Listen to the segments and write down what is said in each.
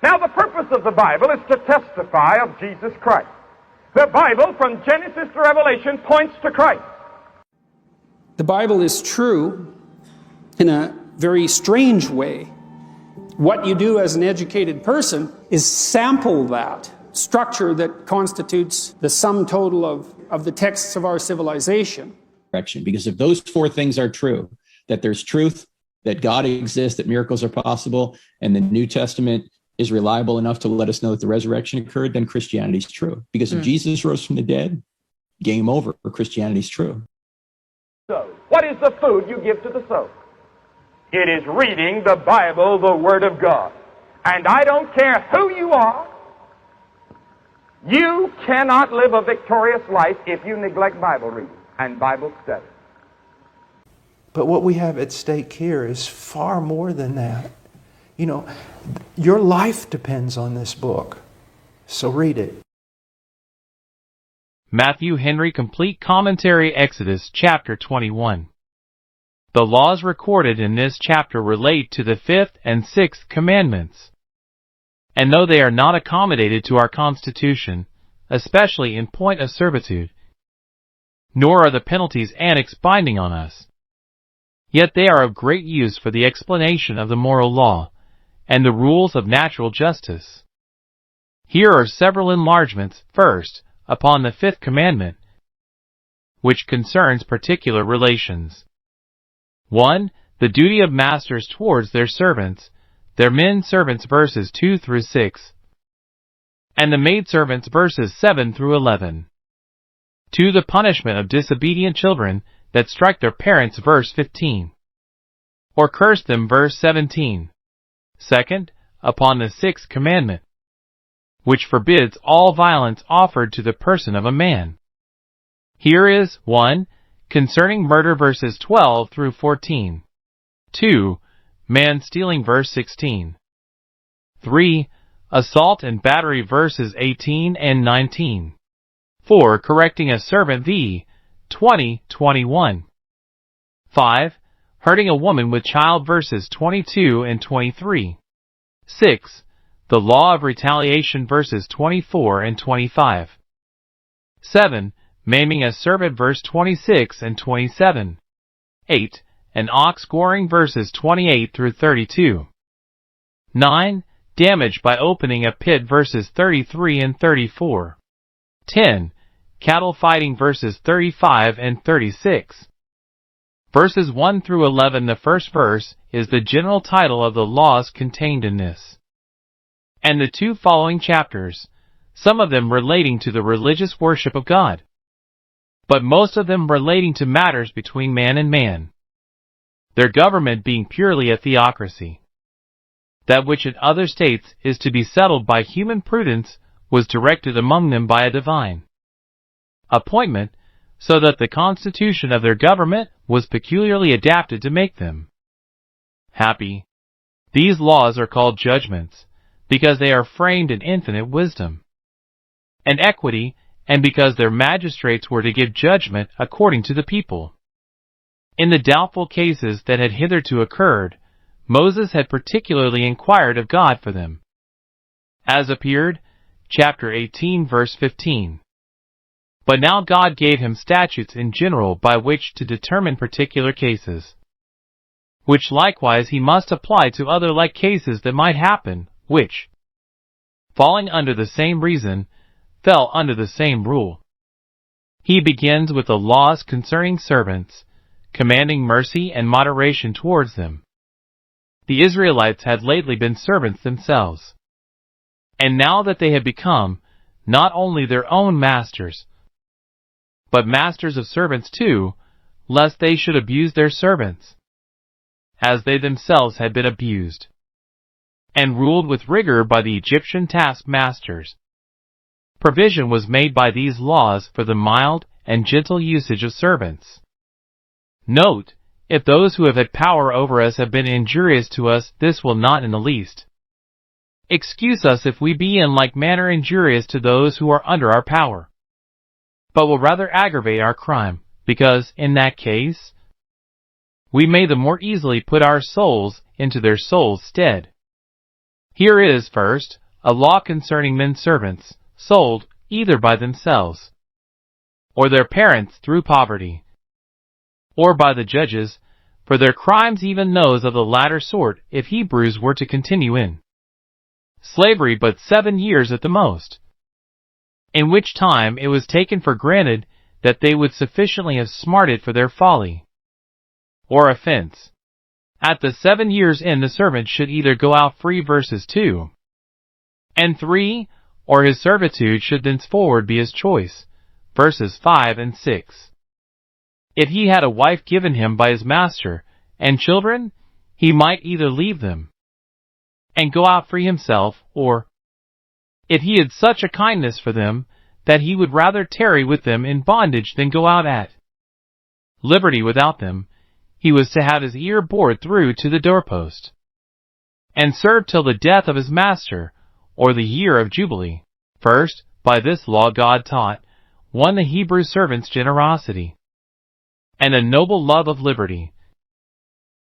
Now, the purpose of the Bible is to testify of Jesus Christ. The Bible, from Genesis to Revelation, points to Christ. The Bible is true in a very strange way. What you do as an educated person is sample that structure that constitutes the sum total of the texts of our civilization. Because if those four things are true, that there's truth, that God exists, that miracles are possible, and the New Testament is reliable enough to let us know that the resurrection occurred, then Christianity is true. Because if Jesus rose from the dead, game over, Christianity is true. So, what is the food you give to the soul? It is reading the Bible, the Word of God. And I don't care who you are, you cannot live a victorious life if you neglect Bible reading and Bible study. But what we have at stake here is far more than that. You know, your life depends on this book. So read it. Matthew Henry Complete Commentary, Exodus chapter 21. The laws recorded in this chapter relate to the 5th and 6th commandments. And though they are not accommodated to our Constitution, especially in point of servitude, nor are the penalties annexed binding on us, yet they are of great use for the explanation of the moral law and the rules of natural justice. Here are several enlargements. First, upon the 5th commandment, which concerns particular relations. 1. The duty of masters towards their servants, their men servants, verses 2 through 6, and the maidservants, verses 7 through 11. 2. The punishment of disobedient children that strike their parents, verse 15, or curse them, verse 17. Second, upon the 6th commandment, which forbids all violence offered to the person of a man. Here is 1. Concerning murder, verses 12 through 14. 2. Man stealing, verse 16. 3. Assault and battery, verses 18 and 19. 4. Correcting a servant, v. 20:21. 5. Hurting a woman with child, verses 22 and 23. 6. The law of retaliation, verses 24 and 25. 7. Maiming a servant, verse 26 and 27. 8. An ox goring, verses 28 through 32. 9. Damage by opening a pit, verses 33 and 34. 10. Cattle fighting, verses 35 and 36. Verses 1 through 11. The first verse is the general title of the laws contained in this, and the 2 following chapters, some of them relating to the religious worship of God, but most of them relating to matters between man and man, their government being purely a theocracy. That which in other states is to be settled by human prudence was directed among them by a divine appointment, so that the constitution of their government was peculiarly adapted to make them happy. These laws are called judgments, because they are framed in infinite wisdom and equity, and because their magistrates were to give judgment according to the people. In the doubtful cases that had hitherto occurred, Moses had particularly inquired of God for them, as appeared, chapter 18, verse 15. But now God gave him statutes in general by which to determine particular cases, which likewise he must apply to other like cases that might happen, which, falling under the same reason, fell under the same rule. He begins with the laws concerning servants, commanding mercy and moderation towards them. The Israelites had lately been servants themselves, and now that they had become not only their own masters, but masters of servants too, lest they should abuse their servants, as they themselves had been abused, and ruled with rigor by the Egyptian taskmasters. Provision was made by these laws for the mild and gentle usage of servants. Note, if those who have had power over us have been injurious to us, this will not in the least excuse us if we be in like manner injurious to those who are under our power, but will rather aggravate our crime, because, in that case, we may the more easily put our souls into their souls' stead. Here is, first, a law concerning men's servants, sold either by themselves, or their parents through poverty, or by the judges, for their crimes, even those of the latter sort, if Hebrews were to continue in slavery but 7 years at the most, in which time it was taken for granted that they would sufficiently have smarted for their folly or offense. At the 7 years' end, the servant should either go out free, verses 2 and 3, or his servitude should thenceforward be his choice, verses 5 and 6. If he had a wife given him by his master, and children, he might either leave them and go out free himself, or, if he had such a kindness for them, that he would rather tarry with them in bondage than go out at liberty without them, he was to have his ear bored through to the doorpost, and serve till the death of his master, or the year of Jubilee. First, by this law God taught, one, the Hebrew servants' generosity, and a noble love of liberty.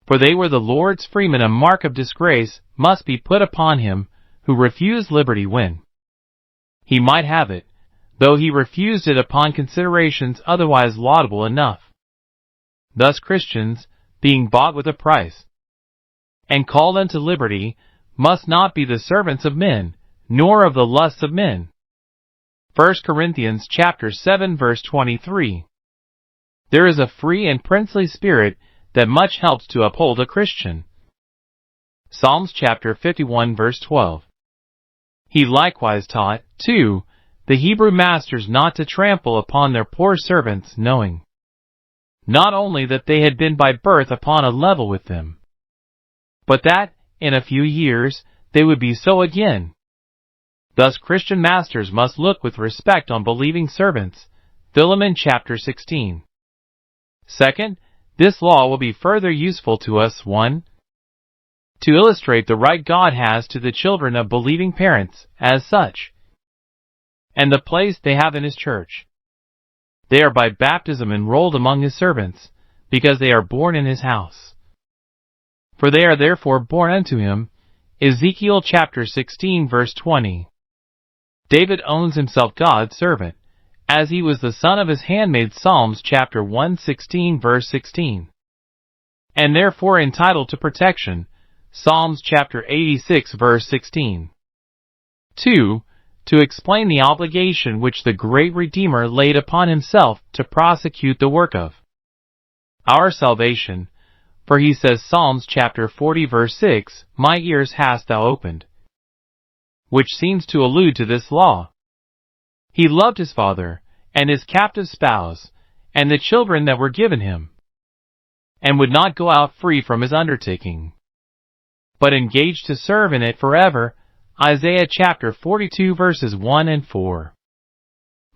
For they were the Lord's freemen. A mark of disgrace must be put upon him who refused liberty when he might have it, though he refused it upon considerations otherwise laudable enough. Thus Christians, being bought with a price, and called unto liberty, must not be the servants of men, nor of the lusts of men. 1 Corinthians chapter 7 verse 23. There is a free and princely spirit that much helps to uphold a Christian. Psalms chapter 51 verse 12. He likewise taught, too, the Hebrew masters not to trample upon their poor servants, knowing not only that they had been by birth upon a level with them, but that, in a few years, they would be so again. Thus Christian masters must look with respect on believing servants. Philemon chapter 16. Second, this law will be further useful to us, 1. To illustrate the right God has to the children of believing parents, as such, and the place they have in His church. They are by baptism enrolled among His servants, because they are born in His house. For they are therefore born unto Him. Ezekiel chapter 16 verse 20. David owns himself God's servant, as he was the son of his handmaid. Psalms chapter 116 verse 16. And therefore entitled to protection. Psalms chapter 86 verse 16. 2. To explain the obligation which the great Redeemer laid upon himself to prosecute the work of our salvation. For he says, Psalms chapter 40 verse 6, My ears hast thou opened, which seems to allude to this law. He loved his father, and his captive spouse, and the children that were given him, and would not go out free from his undertaking, but engaged to serve in it forever. Isaiah chapter 42 verses 1 and 4.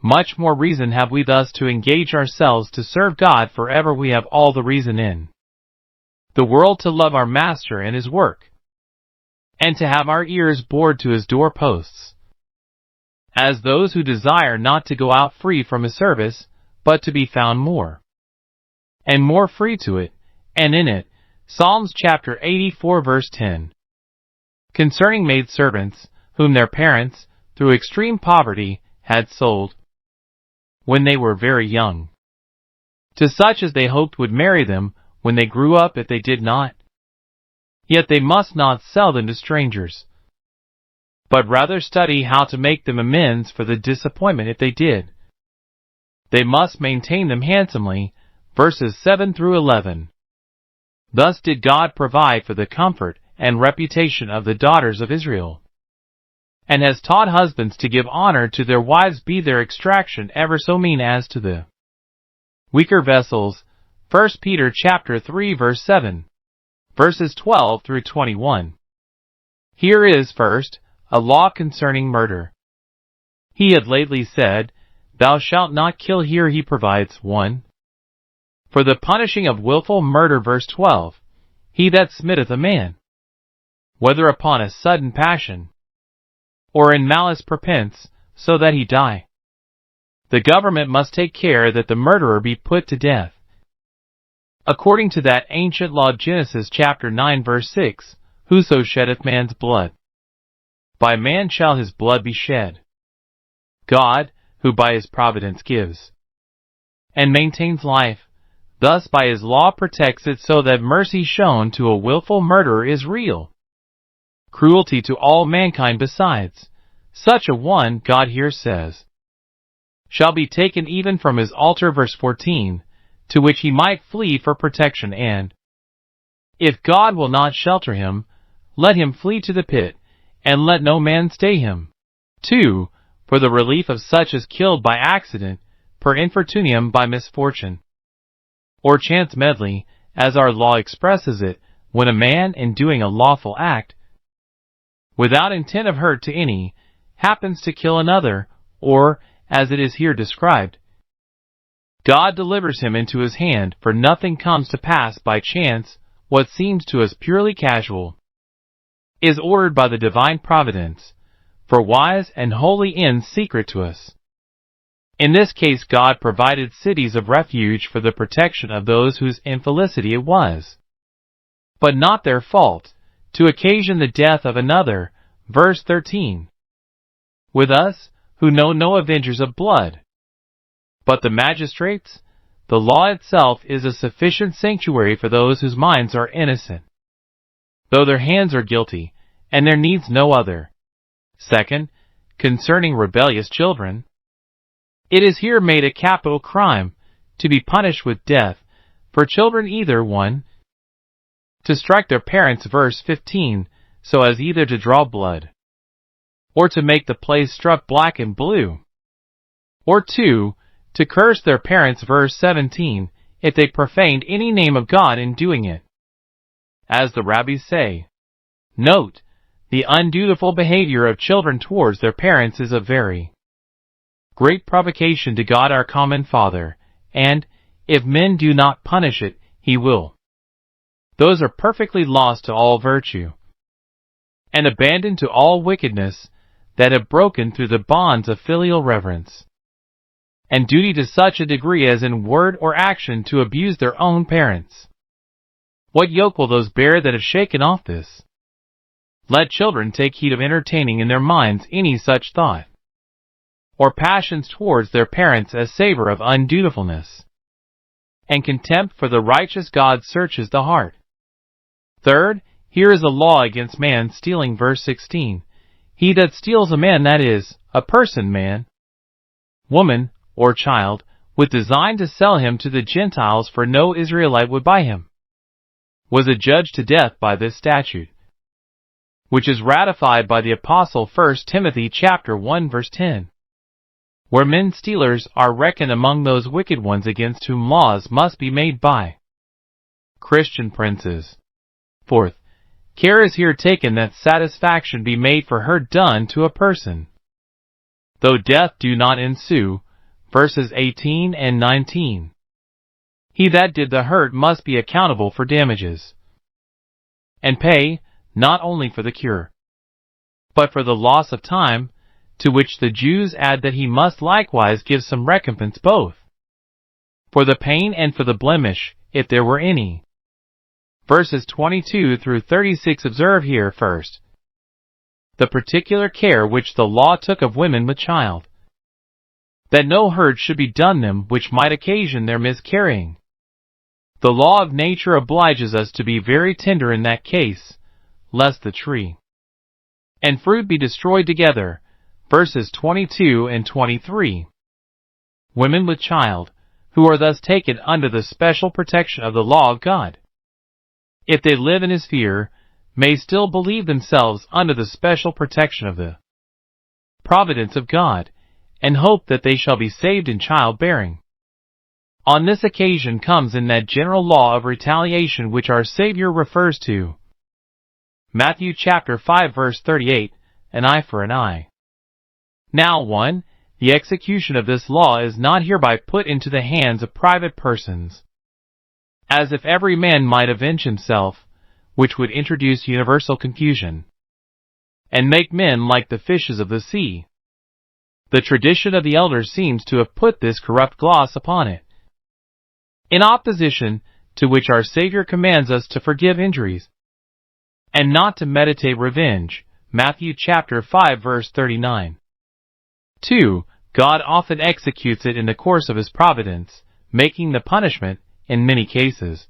Much more reason have we thus to engage ourselves to serve God forever. We have all the reason in the world to love our Master and His work, and to have our ears bored to His doorposts, as those who desire not to go out free from His service, but to be found more and more free to it, and in it. Psalms chapter 84 verse 10. Concerning maidservants, whom their parents, through extreme poverty, had sold when they were very young, to such as they hoped would marry them when they grew up, if they did not. Yet they must not sell them to strangers, but rather study how to make them amends for the disappointment if they did. They must maintain them handsomely, verses 7 through 11. Thus did God provide for the comfort and reputation of the daughters of Israel, and has taught husbands to give honor to their wives, be their extraction ever so mean as to the weaker vessels. 1 Peter chapter 3 verse 7, verses 12 through 21. Here is, first, a law concerning murder. He had lately said, Thou shalt not kill. Here he provides 1. For the punishing of wilful murder, verse 12, he that smitteth a man, whether upon a sudden passion, or in malice prepense, so that he die. The government must take care that the murderer be put to death, according to that ancient law, Genesis chapter 9 verse 6, Whoso sheddeth man's blood, by man shall his blood be shed. God, who by his providence gives and maintains life, thus by his law protects it, so that mercy shown to a willful murderer is real. Cruelty to all mankind besides, such a one, God here says, shall be taken even from his altar, verse 14, to which he might flee for protection, and if God will not shelter him, let him flee to the pit, and let no man stay him. 2. For the relief of such as killed by accident, per infortunium, by misfortune, or chance medley, as our law expresses it, when a man, in doing a lawful act, without intent of hurt to any, happens to kill another, or, as it is here described, God delivers him into his hand, for nothing comes to pass by chance. What seems to us purely casual is ordered by the divine providence, for wise and holy ends secret to us. In this case God provided cities of refuge for the protection of those whose infelicity it was, but not their fault, to occasion the death of another, verse 13. With us, who know no avengers of blood, but the magistrates, the law itself is a sufficient sanctuary for those whose minds are innocent, though their hands are guilty, and there needs no other. 2. Concerning rebellious children, it is here made a capital crime, to be punished with death, for children either 1. To strike their parents, verse 15, so as either to draw blood, or to make the place struck black and blue, or 2. To curse their parents, verse 17, if they profaned any name of God in doing it. As the rabbis say, note, the undutiful behavior of children towards their parents is a very great provocation to God our common Father, and, if men do not punish it, he will. Those are perfectly lost to all virtue, and abandoned to all wickedness, that have broken through the bonds of filial reverence and duty to such a degree as in word or action to abuse their own parents. What yoke will those bear that have shaken off this? Let children take heed of entertaining in their minds any such thought, or passions towards their parents as savor of undutifulness and contempt, for the righteous God searches the heart. 3. Here is a law against man stealing, verse 16. He that steals a man, that is, a person, man, woman, or child, with design to sell him to the Gentiles, for no Israelite would buy him, was adjudged to death by this statute, which is ratified by the Apostle 1 Timothy chapter 1 verse 10, where men stealers are reckoned among those wicked ones against whom laws must be made by Christian princes. 4. Care is here taken that satisfaction be made for hurt done to a person, though death do not ensue, verses 18 and 19. He that did the hurt must be accountable for damages, and pay, not only for the cure, but for the loss of time, to which the Jews add that he must likewise give some recompense both for the pain and for the blemish, if there were any. Verses 22 through 36 observe here first the particular care which the law took of women with child, that no hurt should be done them which might occasion their miscarrying. The law of nature obliges us to be very tender in that case, lest the tree and fruit be destroyed together. Verses 22 and 23. Women with child, who are thus taken under the special protection of the law of God, if they live in his fear, may still believe themselves under the special protection of the providence of God, and hope that they shall be saved in childbearing. On this occasion comes in that general law of retaliation which our Savior refers to. Matthew chapter 5 verse 38, an eye for an eye. Now 1. The execution of this law is not hereby put into the hands of private persons, as if every man might avenge himself, which would introduce universal confusion, and make men like the fishes of the sea. The tradition of the elders seems to have put this corrupt gloss upon it, in opposition to which our Savior commands us to forgive injuries, and not to meditate revenge, Matthew chapter 5 verse 39. 2. God often executes it in the course of his providence, making the punishment, in many cases,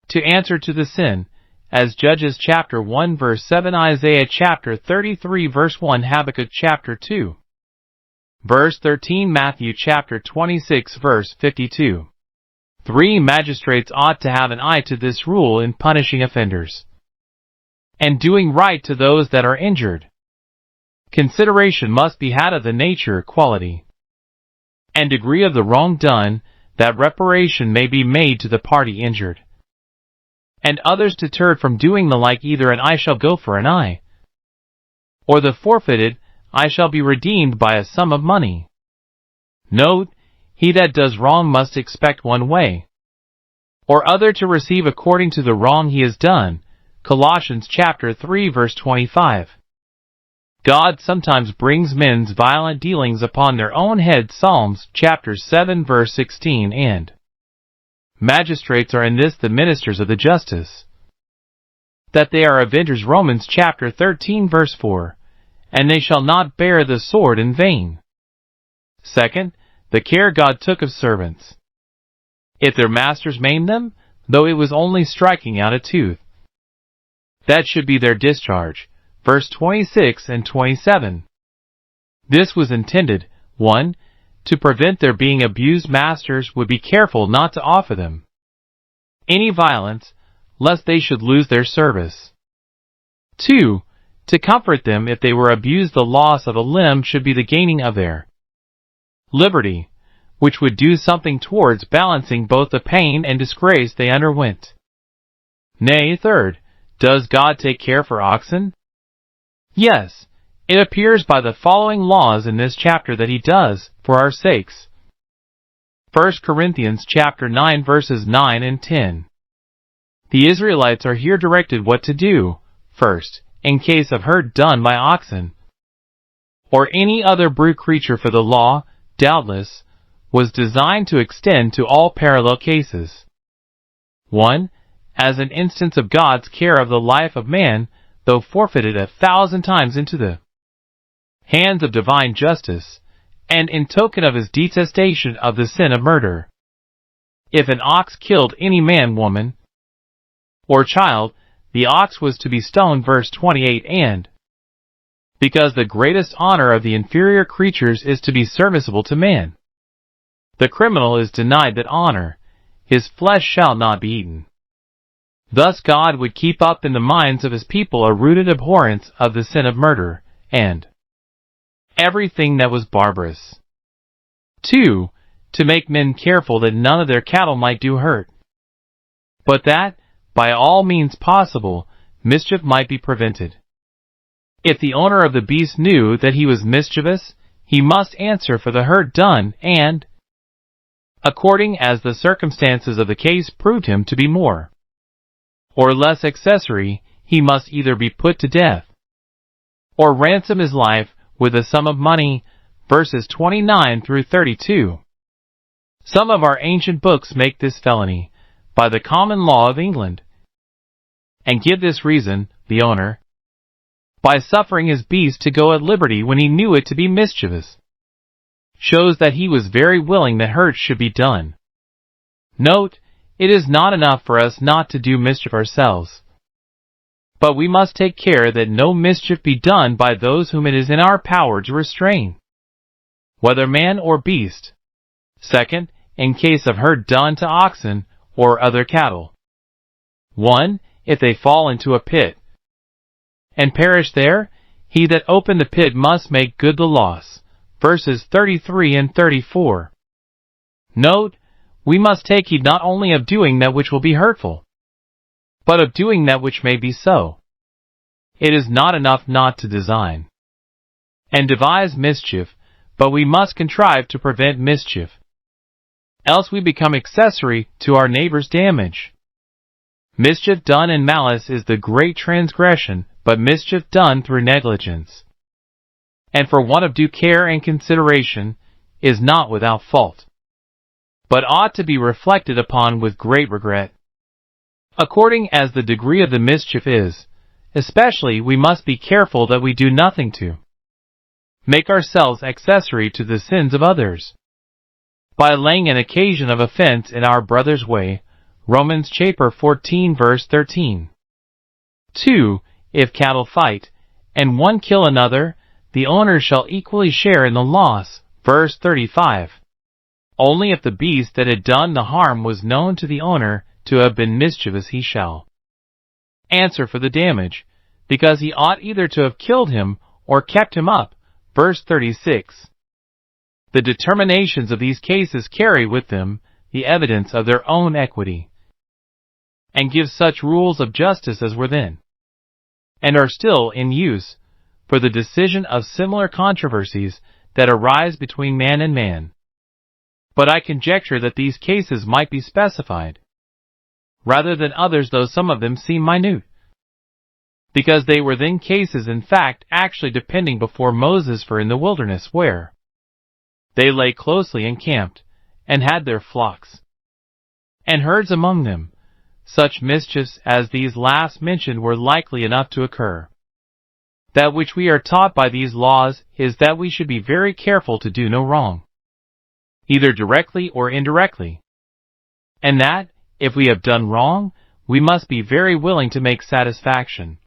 to answer to the sin, as Judges chapter 1 verse 7, Isaiah chapter 33 verse 1, Habakkuk chapter 2 verse 13, Matthew chapter 26 verse 52. 3. Magistrates ought to have an eye to this rule in punishing offenders and doing right to those that are injured. Consideration must be had of the nature, quality, and degree of the wrong done, that reparation may be made to the party injured, and others deterred from doing the like. Either an eye shall go for an eye, or the forfeited eye shall be redeemed by a sum of money. Note, he that does wrong must expect one way or other to receive according to the wrong he has done. Colossians chapter 3 verse 25. God sometimes brings men's violent dealings upon their own head. Psalms chapter 7 verse 16. And magistrates are in this the ministers of the justice, that they are avengers. Romans chapter 13 verse 4. And they shall not bear the sword in vain. 2. The care God took of servants, if their masters maimed them, though it was only striking out a tooth, that should be their discharge. Verse 26 and 27. This was intended, 1. To prevent their being abused. Masters would be careful not to offer them any violence, lest they should lose their service. 2. To comfort them if they were abused. The loss of a limb should be the gaining of their liberty, which would do something towards balancing both the pain and disgrace they underwent. Nay, 3. Does God take care for oxen? Yes, it appears by the following laws in this chapter that he does, for our sakes. 1 Corinthians chapter 9 verses 9 and 10. The Israelites are here directed what to do, first, in case of hurt done by oxen, or any other brute creature, for the law, doubtless, was designed to extend to all parallel cases. 1. As an instance of God's care of the life of man, though forfeited 1,000 times into the hands of divine justice, and in token of his detestation of the sin of murder. If an ox killed any man, woman, or child, the ox was to be stoned. Verse 28. And because the greatest honor of the inferior creatures is to be serviceable to man, the criminal is denied that honor. His flesh shall not be eaten. Thus God would keep up in the minds of his people a rooted abhorrence of the sin of murder, and everything that was barbarous. 2. To make men careful that none of their cattle might do hurt, but that, by all means possible, mischief might be prevented. If the owner of the beast knew that he was mischievous, he must answer for the hurt done, and, according as the circumstances of the case proved him to be more or less accessory, he must either be put to death or ransom his life with a sum of money. Verses 29 through 32. Some of our ancient books make this felony by the common law of England, and give this reason: the owner, by suffering his beast to go at liberty when he knew it to be mischievous, shows that he was very willing that hurt should be done. Note, it is not enough for us not to do mischief ourselves, but we must take care that no mischief be done by those whom it is in our power to restrain, whether man or beast. 2. In case of hurt done to oxen or other cattle. 1. If they fall into a pit and perish there, he that opened the pit must make good the loss. Verses 33 and 34. Note, we must take heed not only of doing that which will be hurtful, but of doing that which may be so. It is not enough not to design and devise mischief, but we must contrive to prevent mischief, else we become accessory to our neighbor's damage. Mischief done in malice is the great transgression, but mischief done through negligence, and for want of due care and consideration, is not without fault, but ought to be reflected upon with great regret, according as the degree of the mischief is, Especially we must be careful that we do nothing to make ourselves accessory to the sins of others by laying an occasion of offense in our brother's way. Romans chapter 14 verse 13. 2. If cattle fight, and one kill another, the owner shall equally share in the loss. Verse 35. Only if the beast that had done the harm was known to the owner to have been mischievous he shall answer for the damage, because he ought either to have killed him or kept him up. Verse 36. The determinations of these cases carry with them the evidence of their own equity, and give such rules of justice as were then, and are still in use, for the decision of similar controversies that arise between man and man. But I conjecture that these cases might be specified rather than others, though some of them seem minute, because they were then cases in fact actually depending before Moses, for in the wilderness where they lay closely encamped, and had their flocks and herds among them, such mischiefs as these last mentioned were likely enough to occur. That which we are taught by these laws is that we should be very careful to do no wrong, either directly or indirectly, and that, if we have done wrong, we must be very willing to make satisfaction,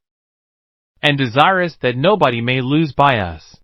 and desirous that nobody may lose by us.